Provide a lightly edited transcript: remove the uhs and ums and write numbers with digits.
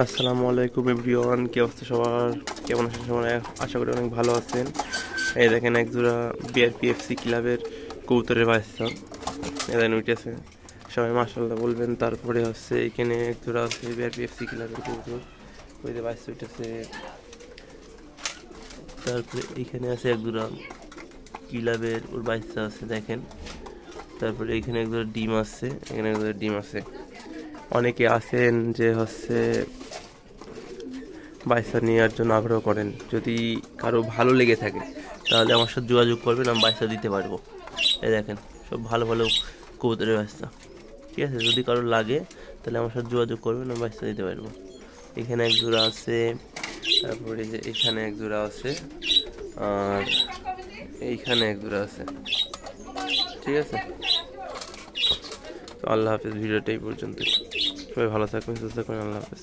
আসসালামু আলাইকুম এভরিওয়ান, কি অবস্থা সবার? কেমন আছেন সবাই? আশা করি অনেক ভালো আছেন। এই দেখেন এক জোড়া বিআরপিএফসি ক্লাবের কবুতরের বাচ্চা এখানে উঠেছে, সবাই মাশাআল্লাহ বলবেন। তারপরে হচ্ছে এখানে এক জোড়া আছে বিআরপিএফসি ক্লাবের কবুতর, ওই যে বাচ্চা উঠেছে। তারপরে এখানে আছে এক জোড়া ক্লাবের ওর বাচ্চা আছে দেখেন। তারপরে এখানে এক জোড়া ডিম আছে, এখানে এক জোড়া ডিম আছে। অনেকে আছেন যে হচ্ছে বাইসা নেওয়ার জন্য আগ্রহ করেন। যদি কারো ভালো লেগে থাকে তাহলে আমার সাথে যোগাযোগ করবেন, আমি বাইসা দিতে পারবো। এই দেখেন সব ভালো ভালো কবুতরের বাচ্চা, ঠিক আছে? যদি কারো লাগে তাহলে আমার সাথে যোগাযোগ করবেন, আমি বাইসা দিতে পারবো। এখানে এক জোড়া আছে, তারপরে যে এখানে এক জোড়া আছে, আর এইখানে এক জোড়া আছে, ঠিক আছে? তো আল্লাহ হাফেজ, ভিডিওটা এই পর্যন্ত। সবাই ভালো থাকবেন, সুস্থ থাকবেন, আল্লাহ হাফেজ।